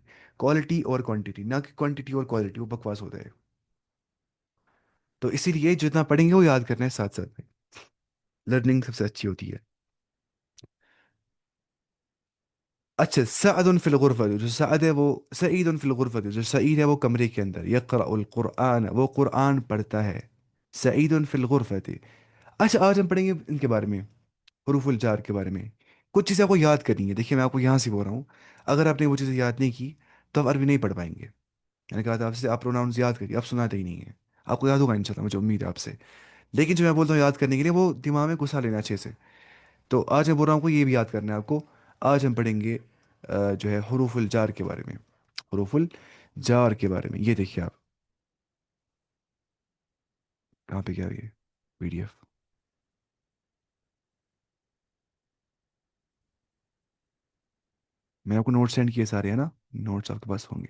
S1: क्वालिटी और क्वांटिटी, ना कि क्वांटिटी और क्वालिटी, वो बकवास होता है। तो इसीलिए जितना पढ़ेंगे वो याद करना है साथ साथ में, लर्निंग सबसे अच्छी होती है। अच्छा, सअदुन फिल गुरफा, जो सअद है वो, सईदुन फिल गुरफा, जो सईद है वो कमरे के अंदर, यक़रअुल कुरआन, वो कुरआन पढ़ता है। सईदुन फिल गुरफा। अच्छा, आज हम पढ़ेंगे इनके बारे में, हुरूफुल जार के बारे में। कुछ चीज़ें आपको याद करनी है, देखिए मैं आपको यहाँ से बोल रहा हूँ, अगर आपने वो चीज़ें याद नहीं की तो आप अरबी नहीं पढ़ पाएंगे। मैंने कहा था आपसे, आप प्रोनाउंस याद करिए, आप सुनाते ही नहीं है। आपको याद होगा इंशाल्लाह, मुझे उम्मीद है आपसे। लेकिन जो मैं बोलता हूँ याद करने के लिए, वो दिमाग में घुसा लेना अच्छे से। तो आज मैं बोल रहा हूँ आपको ये भी याद करना है आपको। आज हम पढ़ेंगे जो है हुरूफुल जार के बारे में, हुरूफुल जार के बारे में। ये देखिए आप, कहाँ पे क्या ये PDF, मैं आपको नोट सेंड किए सारे, है ना? नोट्स आपके पास होंगे।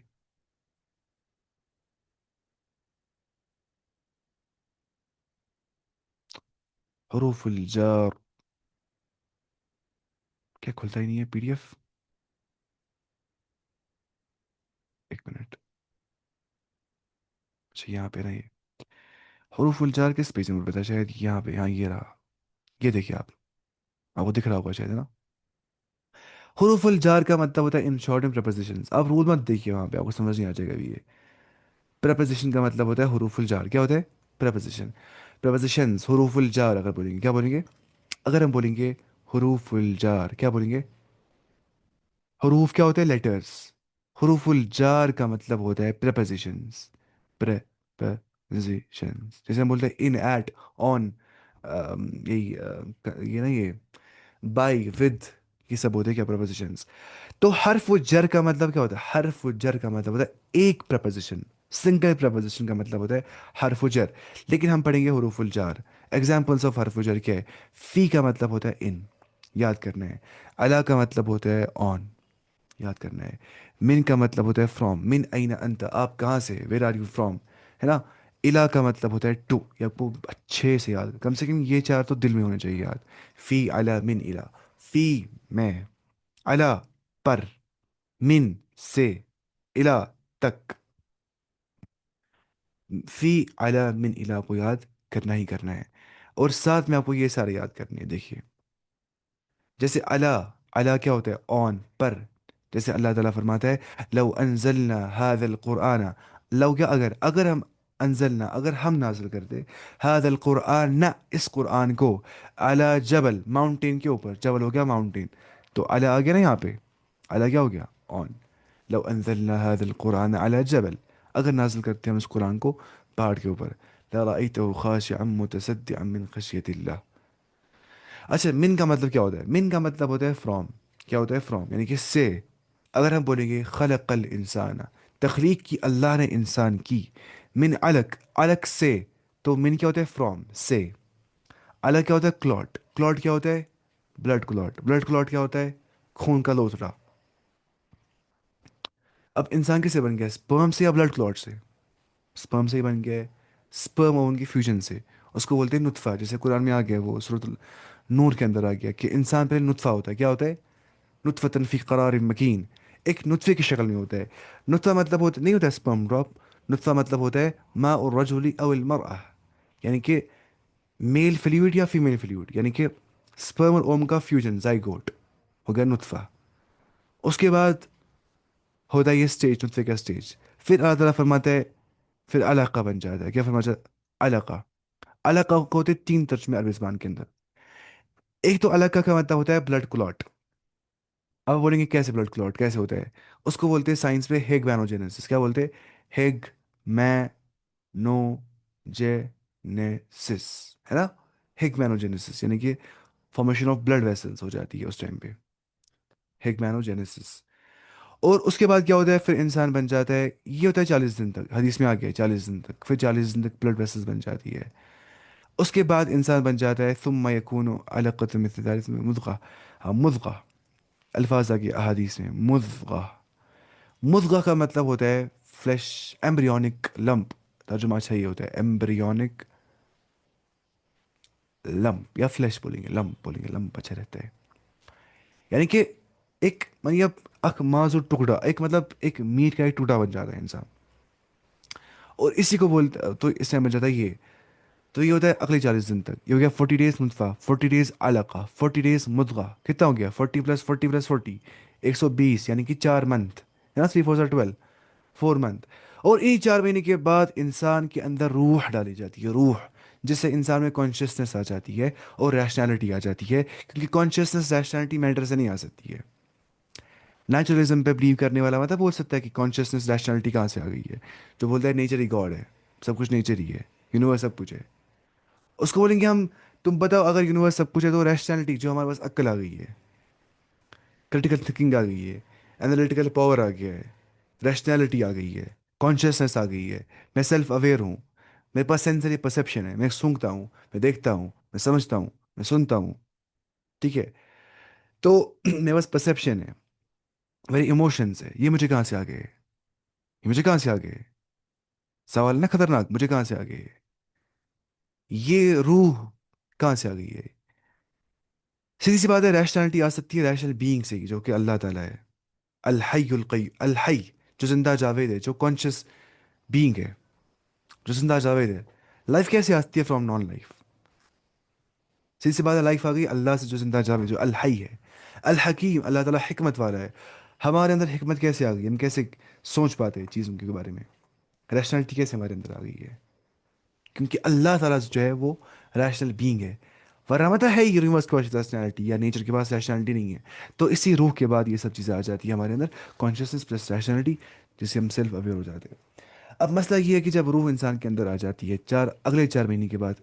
S1: हुरूफुल जार, क्या खुलता ही नहीं है पीडीएफ? एक मिनट। अच्छा यहाँ पे ना ये हरूफुल जार किस पेज में पता, शायद यहाँ पे, हाँ ये रहा। ये देखिए आप, आपको दिख रहा होगा शायद, है ना? हरूफुल जार का मतलब होता है इन शॉर्ट में प्रपोजिशंस। आप रूल मत देखिए, वहाँ पे आपको समझ नहीं आ जाएगा अभी ये। प्रपोजिशन का मतलब होता है हरूफुल जार। क्या होता है? प्रपोजिशन। प्रपोजिशंस हरूफुल जार अगर बोलेंगे क्या बोलेंगे? अगर हम बोलेंगे हरूफुल जार क्या बोलेंगे? हरूफ क्या होते हैं? लेटर्स। हरूफुल जार का मतलब होता है प्रपोजिशंस। प्रपोजिशंस, जैसे हम बोलते हैं इन, एट, ऑन, यही ये ना ये, बाई, विद, ये सब होते हैं क्या? प्रपोजिशंस। तो हर्फ जर का मतलब क्या होता है? हर्फ जर का मतलब होता है एक प्रपोजिशन। सिंगल प्रपोजिशन का मतलब होता है हर्फ जर। लेकिन हम पढ़ेंगे हुरूफुल जार। एग्जाम्पल्स ऑफ हर्फ जर क्या है? फी का मतलब होता है इन, याद करना है। अला का मतलब होता है ऑन, याद करना है। मिन का मतलब होता है फ्रॉम, मिन अइन अंत, आप कहाँ से, वेर आर यू फ्रॉम, है ना? इला का मतलब होता है टू, ये आपको अच्छे से याद, कम से कम ये चार तो दिल में होने चाहिए याद। फी अला मिन इला। फी में, अला पर, मिन से, इला तक। फी अला मिन इला को याद करना ही करना है। और साथ में आपको ये सारे याद करने हैं, देखिए। जैसे अला, अला क्या होता है? ऑन, पर। जैसे अल्लाह ताला फरमाता है लव अनजलना हादल कुराना। लव क्या? अगर, अगर हम अनजलना, अगर हम नाजिल करते हादल कुरान, ना इस कुरान को, अला जबल, माउंटेन के ऊपर, जबल हो गया माउंटेन, तो अला आ गया ना यहाँ पे, अला क्या हो गया? ऑन। लव अनजलना हादल कुरान अला जबल, अगर नाजिल करते हम इस कुरान को पहाड़ के ऊपर, लराइतहु खाशिअम मुतसद्दिअम मिन खशियतिल्लाह। अच्छा, मिन का मतलब क्या होता है? मिन का मतलब होता है फ्रॉम। क्या होता है? फ्रॉम, यानी कि से। अगर हम बोलेंगे खलकल इंसान, तखलीक की अल्लाह ने इंसान की, मिन अलक, अलक से, तो मिन क्या होता है? फ्रॉम, से। अलग क्या होता है? क्लॉट, क्लॉट क्या होता है? ब्लड क्लॉट, ब्लड क्लॉट क्या होता है? खून का लोथड़ा। अब इंसान किससे बन गया? स्पर्म से या ब्लड क्लॉट से? स्पर्म से ही बन गया है। स्पर्म और उनकी फ्यूजन से। उसको बोलते हैं नुत्फा, जैसे कुरान में आ गया वो सूरत नूर के अंदर आ गया कि इंसान पहले नुत्फा होता है। क्या होता है? नुतफ़तन फ़ी क़रारिन मकीन, एक नुतफ़े की शक्ल में होता है। नुतफ़ा मतलब होता नहीं होता स्पर्म ड्रॉप। नुतफ़ा मतलब होता है मा और रजुली अविल मरअह, यानी कि मेल फ्लूइड या फीमेल फ्लूइड, यानी कि स्पर्म और ओम का फ्यूजन, जाइगोट, हो गया नुतफ़ा। उसके बाद होता है ये स्टेज, नुतफ़े का स्टेज। फिर अल्लाह ताला फरमाता है, फिर अलका बन जाता है। क्या फरमाता है? अलका। अलका को होते हैं तीन तर्जमे अरबी ज़बान के अंदर। एक तो अलका का मतलब होता है ब्लड क्लॉट। अब बोलेंगे कैसे ब्लड क्लॉट कैसे होता है? उसको बोलते हैं साइंस में हेगमैनोजेनेसिस। क्या बोलते हैं? हेग मैनोजेनेसिस, है ना? हेगमैनोजेनेसिस यानी कि फॉर्मेशन ऑफ ब्लड वेसल्स हो जाती है उस टाइम पे, हेगमैनोजेनेसिस। और उसके बाद क्या होता है? फिर इंसान बन जाता है, ये होता है 40 दिन तक, हदीस में आ गया है 40 दिन तक, फिर 40 दिन तक ब्लड वेसल्स बन जाती है। उसके बाद इंसान बन जाता है सुम्मा यकूनु अलक़तन मिस्ल ज़ालिक में मुज़ग़ा। हाँ, मुज़ग़ा, अल्फाज आ गया अहादीस में, मुज़ग़ा। मुज़ग़ा का मतलब होता है फ्लैश, एम्ब्रियोनिक लंप। तर्जुमा अच्छा ये होता है, एम्ब्रियोनिक लंप, या फ्लैश बोलेंगे, लंप बोलेंगे, लंप अच्छा रहता है। यानी कि एक मतलब अख माजुर टुकड़ा, एक मतलब एक मीट का एक टुकड़ा बन जाता है इंसान। और इसी को बोलते, तो इससे बन जाता है ये। तो ये होता है अगले 40 दिन तक। ये हो गया 40 डेज मुतफ़ा, 40 डेज अलका, 40 डेज मुद्गा। कितना हो गया? 40 + 40 + 40, 120, यानी कि 4 मंथ, है ना? 3 4 12, 4 मंथ। और इन 4 महीने के बाद इंसान के अंदर रूह डाली जाती है, रूह, जिससे इंसान में कॉन्शियसनेस आ जाती है और रैशनैलिटी आ जाती है, क्योंकि कॉन्शियसनेस रैशनैलिटी मैटर से नहीं आ सकती है। नेचुरलिज्म पे बिलीव करने वाला मतलब बोल सकता है कि कॉन्शियसनेस रैशनैलिटी कहाँ से आ गई है? जो बोलता है नेचर ही गॉड है, सब कुछ नेचर ही है, यूनिवर्स सब कुछ है, उसको बोलेंगे हम। तुम बताओ, अगर यूनिवर्स सब कुछ है तो रैशनैलिटी, जो हमारे पास अक्ल आ गई है, क्रिटिकल थिंकिंग आ गई है, एनालिटिकल पावर आ गया है, रैशनैलिटी आ गई है, कॉन्शियसनेस आ गई है, मैं सेल्फ अवेयर हूँ, मेरे पास सेंसरी परसेप्शन है, मैं सूंघता हूँ, मैं देखता हूँ, मैं समझता हूँ, मैं सुनता हूँ, ठीक है? तो मेरे पास परसेप्शन है, मेरे इमोशंस है, ये मुझे कहाँ से आ गए? ये मुझे कहाँ से आ गए? सवाल ना खतरनाक, मुझे कहाँ से आ गए? ये रूह कहाँ से आ गई है? سیدھی سی بات ہے، ریشنلٹی آ سکتی ہے ریشنل بینگ سے جو کہ اللہ تعالیٰ ہے، الحی القیوم، الحی جو زندہ جاوید ہے، جو کانشیس بینگ ہے، جو زندہ جاوید ہے. لائف کیسے آتی ہے فرام نان لائف؟ سیدھی سی بات ہے، لائف آ گئی اللہ سے جو زندہ جاوید، جو الحی ہے. الحکیم، اللہ تعالیٰ حکمت والا ہے. ہمارے اندر حکمت کیسے آ گئی؟ ہم کیسے سوچ پاتے ہیں چیزوں کے بارے میں؟ ریشنلٹی کیسے ہمارے اندر آ گئی ہے؟ کیونکہ اللہ تعالیٰ جو ہے وہ ریشنل بینگ ہے. ورنہ مت ہے یونیورس کے پاس ریشنلٹی یا نیچر کے پاس ریشنلٹی نہیں ہے. تو اسی روح کے بعد یہ سب چیزیں آ جاتی ہیں ہمارے اندر، کانشیسنس پلس ریشنلٹی، جس سے ہم سیلف اویئر ہو جاتے ہیں. اب مسئلہ یہ ہے کہ جب روح انسان کے اندر آ جاتی ہے اگلے 4 مہینے کے بعد،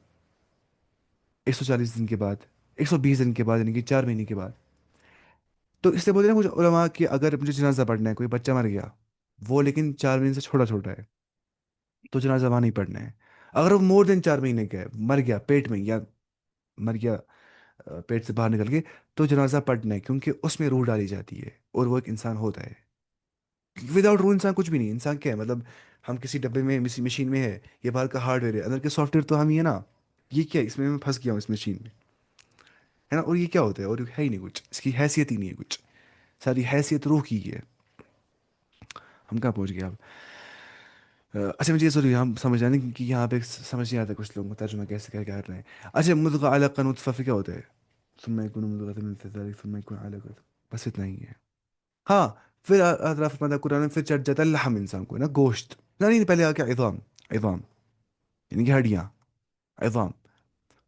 S1: 140 دن کے بعد، 120 دن کے بعد، یعنی کہ 4 مہینے کے بعد، تو اس سے بولتے ہیں نا کچھ علماء کہ اگر مجھے جنازہ پڑھنا ہے، کوئی بچہ مر گیا وہ لیکن 4 مہینے سے چھوٹا چھوٹا ہے، تو جنازہ وہاں نہیں پڑھنا ہے. اگر وہ مور دین 4 مہینے کا ہے، مر گیا پیٹ میں، یا مر گیا پیٹ سے باہر نکل کے، تو جنازہ پڑھنا ہے، کیونکہ اس میں روح ڈالی جاتی ہے اور وہ ایک انسان ہوتا ہے. وداؤٹ روح انسان کچھ بھی نہیں. انسان کیا ہے مطلب؟ ہم کسی ڈبے میں، کسی مشین میں ہے، یہ باہر کا ہارڈ ویئر ہے، اندر کے سافٹ ویئر تو ہم ہی ہے نا. یہ کیا ہے؟ اس میں پھنس گیا ہوں اس مشین میں، ہے نا. اور یہ کیا ہوتا ہے؟ اور ہے ہی نہیں کچھ، اس کی حیثیت ہی نہیں ہے کچھ. ساری حیثیت روح کی ہے. ہم کہاں پہنچ گئے اب؟ اچھا مجھے یہ ضروری ہے ہم سمجھ جانے کہ یہاں پہ سمجھ نہیں آتا کچھ لوگوں کو ترجمہ کیسے کیا کر رہے ہیں. اچھا، مضغہ علقہ نطفہ پھر کیا ہوتا ہے؟ ثم يكون مضغة مثل ذلك ثم يكون علقة. بس اتنا ہی ہے. ہاں، پھر اطراف فرماتا ہے قرآن میں، پھر چڑھ جاتا ہے لحم انسان کو نا، گوشت. نہیں نہیں، پہلے آ کے عظام. عظام یعنی کہ ہڈیاں، عظام.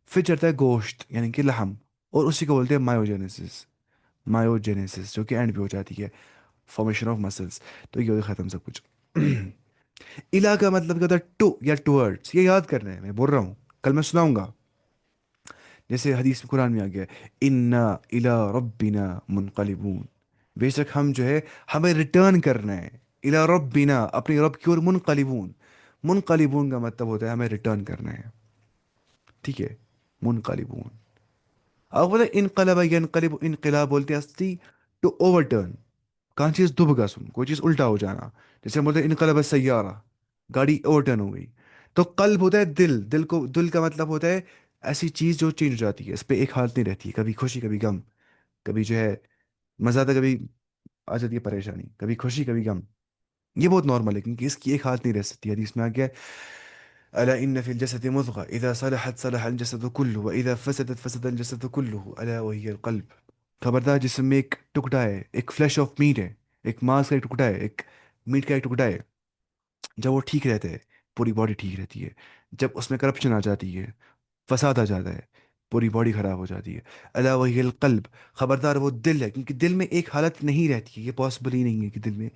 S1: پھر چڑھتا ہے گوشت یعنی کہ لحم، اور اسی کو بولتے ہیں مایوجینیسس. مایوجینیسس جو کہ اینڈ پہ ہو جاتی ہے، فارمیشن آف مسلس. تو یہ ہو گیا ختم سب کچھ. الہ کا مطلب کیا ہوتا ہے؟ ٹو یا ٹورڈس. یہ یاد کرنا ہے، میں بول رہا ہوں، کل میں سناؤں گا. جیسے حدیث میں قرآن میں آ گیا، انا الی ربنا منقلبون. بے شک ہم جو ہے، ہمیں ریٹرن کرنا ہے. الی ربنا، اپنی رب کی اور. منقلبون، منقلبون کا مطلب ہوتا ہے ہمیں ریٹرن کرنا ہے. ٹھیک ہے، منقلبون. اب بولے انقلب ینقلب، انقلاب بولتے ہیں اصلی ٹو اوور ٹرن. کہاں چیز دب گسن، کوئی چیز الٹا ہو جانا. جیسے ہم بولتے ہیں انقلب سیارہ، گاڑی اوور ٹرن ہو گئی. تو قلب ہوتا ہے دل. دل کا مطلب ہوتا ہے ایسی چیز جو چینج ہو جاتی ہے، اس پہ ایک حالت نہیں رہتی ہے، کبھی خوشی کبھی غم، کبھی جو ہے مزہ آتا، کبھی آ جاتی ہے پریشانی، کبھی خوشی کبھی غم. یہ بہت نارمل ہے کیونکہ اس کی ایک حالت نہیں رہ سکتی. حدیث میں آ گیا، الا ان فی الجسد مضغه اذا صلحت صلح الجسد كله واذا فسدت فسد الجسد كله الا وهي القلب. خبردار، جسم میں ایک ٹکڑا ہے، ایک فلیش آف میٹ ہے، ایک ماंس کا ایک ٹکڑا ہے، ایک میٹ کا ایک ٹکڑا ہے. جب وہ ٹھیک رہتا ہے پوری باڈی ٹھیک رہتی ہے. جب اس میں کرپشن آ جاتی ہے، فساد آ جاتا ہے، پوری باڈی خراب ہو جاتی ہے. الا وہی القلب، خبردار وہ دل ہے. کیونکہ دل میں ایک حالت نہیں رہتی ہے، یہ پاسبل ہی نہیں ہے کہ دل میں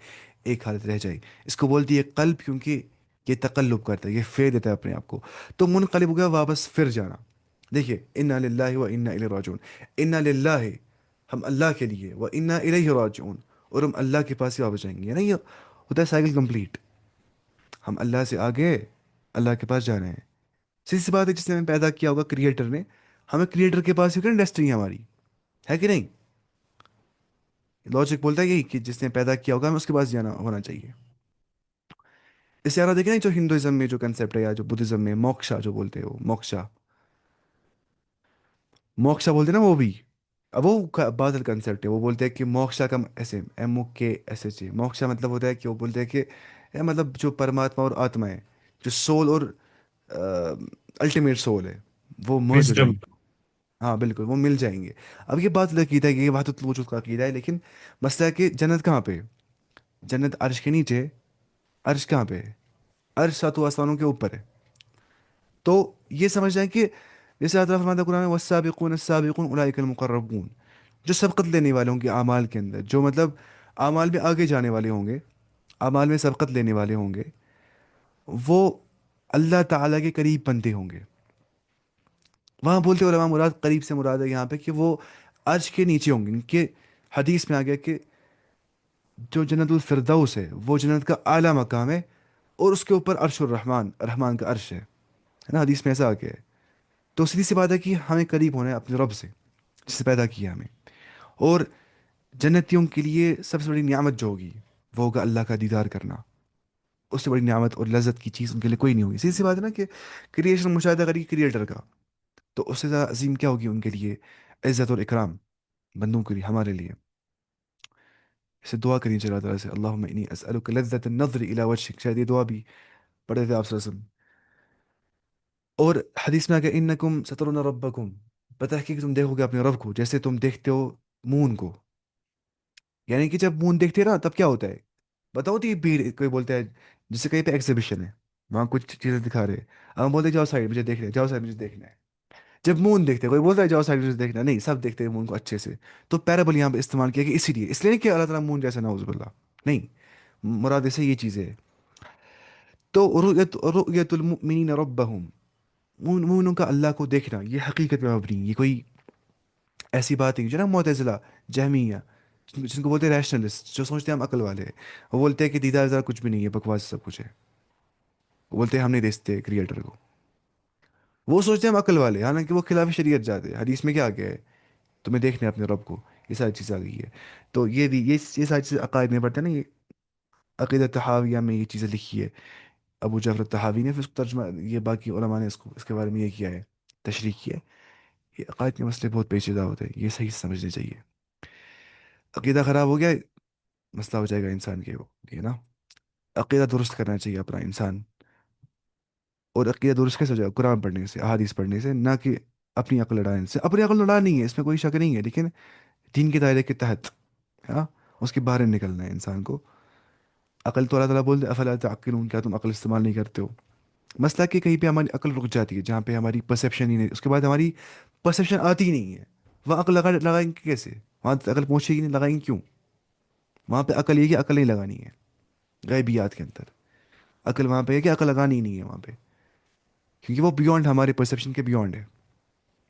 S1: ایک حالت رہ جائے. اس کو بولتی ہے قلب، کیونکہ یہ تقلب کرتا ہے، یہ فیر دیتا ہے اپنے آپ کو. تو منقلب ہو گیا واپس پھر جانا. دیکھیے، انا للہ و انا الیہ راجعون. انا للہ، ہم اللہ کے لیے، و انا الیہ راجعون، اور ہم اللہ کے پاس ہی واپس جائیں گے. نا یہ ہوتا ہے سائیکل کمپلیٹ. ہم اللہ سے آگے اللہ کے پاس جانا ہے. سیدھی سی بات ہے، جس نے ہمیں پیدا کیا ہوگا کریٹر نے، ہمیں کریٹر کے پاس ہی نا ڈیسٹنی ہماری ہے کہ نہیں؟ لاجک بولتا ہے یہی کہ جس نے پیدا کیا ہوگا ہمیں اس کے پاس جانا ہونا چاہیے. اس سے دیکھیں نا، جو ہندوازم میں جو کنسیپٹ ہے یا جو بدھزم میں موکشا جو بولتے ہیں، وہ موکشا، موکشا بولتے ہیں نا وہ بھی. اب وہ بادل کنسیپٹ ہے. وہ بولتے ہیں کہ موکشا کا ایسے MOKSHA، موکشا مطلب ہوتا ہے کہ وہ بولتے ہیں کہ مطلب جو پرماتما اور آتما ہے، جو سول اور الٹیمیٹ سول ہے، وہ مرج ہو جائیں
S2: وزڈم.
S1: گے. ہاں بالکل، وہ مل جائیں گے. اب یہ بات عقیدہ ہے کہ یہ وحدت الوجود کا عقیدہ ہے، لیکن مسئلہ ہے کہ جنت کہاں پہ ہے؟ جنت عرش کے نیچے ہے. عرش کہاں پہ ہے؟ عرش ساتوں آسمانوں کے اوپر ہے. تو یہ سمجھ جائیں کہ جیسے اللہ تعالیٰ فرماتا ہے قرآن میں، والسابقون السابقون اولئک المقربون. جو سبقت لینے والے ہوں گے اعمال کے اندر، جو مطلب اعمال میں آگے جانے والے ہوں گے، اعمال میں سبقت لینے والے ہوں گے، وہ اللہ تعالیٰ کے قریب بنتے ہوں گے. وہاں بولتے علماء مراد قریب سے مراد ہے یہاں پہ کہ وہ عرش کے نیچے ہوں گے. کہ حدیث میں آ گیا کہ جو جنت الفردوس ہے وہ جنت کا اعلیٰ مقام ہے، اور اس کے اوپر عرش الرحمان، رحمان کا عرش ہے نا. حدیث میں ایسا آ گیا ہے. تو سیدھی سی بات ہے کہ ہمیں قریب ہونا ہے اپنے رب سے، جس سے پیدا کیا ہمیں. اور جنتیوں کے لیے سب سے بڑی نعمت جو ہوگی وہ ہوگا اللہ کا دیدار کرنا. اس سے بڑی نعمت اور لذت کی چیز ان کے لیے کوئی نہیں ہوگی. سیدھی سی بات ہے نا کہ کریشن مشاہدہ کری کریٹر کا، تو اس سے زیادہ عظیم کیا ہوگی ان کے لیے؟ عزت اور اکرام. بندوں کے لیے، ہمارے لیے. اسے دعا کرنی چاہیے اللہ تعالیٰ سے، اللہم انی اسألک لذت النظر الی وجهک. شاید یہ دعا بھی پڑھے تھے آپ صلی اللہ علیہ وسلم. اور حدیث میں آ گیا انکم سترون ربکم، بتحقیق تم دیکھو گے اپنے رب کو جیسے تم دیکھتے ہو مون کو. یعنی کہ جب مون دیکھتے ہیں نا تب کیا ہوتا ہے؟ بتاؤ تو یہ بھیڑ کوئی بولتا ہے جسے کہیں پہ ایگزیبیشن ہے، وہاں کچھ چیزیں دکھا رہے ہیں، ہم بولتے ہیں جاؤ سائڈ مجھے دیکھنا ہے، جاؤ سائڈ مجھے دیکھنا ہے. جب مون دیکھتے ہیں کوئی بولتا ہے جاؤ سائڈ مجھے دیکھنا ہے، نہیں سب دیکھتے ہیں مون کو اچھے سے. تو پیرابل یہاں پہ استعمال کیا کہ اسی لیے، اس لیے نہیں کہ اللہ تعالیٰ مون جیسا نعوذ باللہ، نہیں، مراد سے یہ چیزیں ہے. تو رؤیت المؤمنین ربہم، مومنوں کا اللہ کو دیکھنا یہ حقیقت میں مبنی ہے. یہ کوئی ایسی بات نہیں جو نا معتزلہ، جہمیہ، جن کو بولتے ہیں ریشنلسٹ، جو سوچتے ہیں ہم عقل والے ہیں، وہ بولتے ہیں کہ دیدار ویدار کچھ بھی نہیں ہے، بکواس سب کچھ ہے. وہ بولتے ہیں ہم نہیں دیکھتے کریٹر کو. وہ سوچتے ہیں ہم عقل والے، حالانکہ وہ خلاف شریعت جاتے ہیں. حدیث میں کیا آ گیا ہے؟ تمہیں دیکھنا ہے اپنے رب کو. یہ ساری چیزیں آ گئی ہے. تو یہ بھی یہ ساری چیزیں عقائد میں پڑھتے ہیں نا. یہ عقیدہ تحاویہ میں یہ چیزیں لکھی ہے ابو جعفر تحاوی نے، پھر اس کو ترجمہ یہ باقی علماء نے اس کے بارے میں یہ کیا ہے، تشریح کیا ہے. یہ عقائد کے مسئلے بہت پیچیدہ ہوتے ہیں، یہ صحیح سمجھنے چاہیے. عقیدہ خراب ہو گیا، مسئلہ ہو جائے گا انسان کے وہ یہ نا. عقیدہ درست کرنا چاہیے اپنا انسان. اور عقیدہ درست کیسے ہو جائے گا؟ قرآن پڑھنے سے، احادیث پڑھنے سے، نہ کہ اپنی عقل لڑانے سے. اپنی عقل لڑانی ہے، اس میں کوئی شک نہیں ہے، لیکن دین کے دائرے کے تحت. ہاں، اس کے باہر نکلنا ہے انسان کو. عقل تو اللہ تعالیٰ بولتے افلا تعقلون، کیا تم عقل استعمال نہیں کرتے ہو؟ مسئلہ کہ کہیں پہ ہماری عقل رک جاتی ہے، جہاں پہ ہماری پرسیپشن ہی نہیں، اس کے بعد ہماری پرسیپشن آتی ہی نہیں ہے. وہاں عقل لگائیں گے کیسے؟ وہاں تک عقل پہنچے گی نہیں، لگائیں گے کیوں؟ وہاں پہ عقل یہ کہ عقل نہیں لگانی ہے غیبیات کے اندر. عقل وہاں پہ ہے کہ عقل لگانی ہی نہیں ہے وہاں پہ، کیونکہ وہ بیونڈ ہمارے پرسیپشن کے بیونڈ ہے.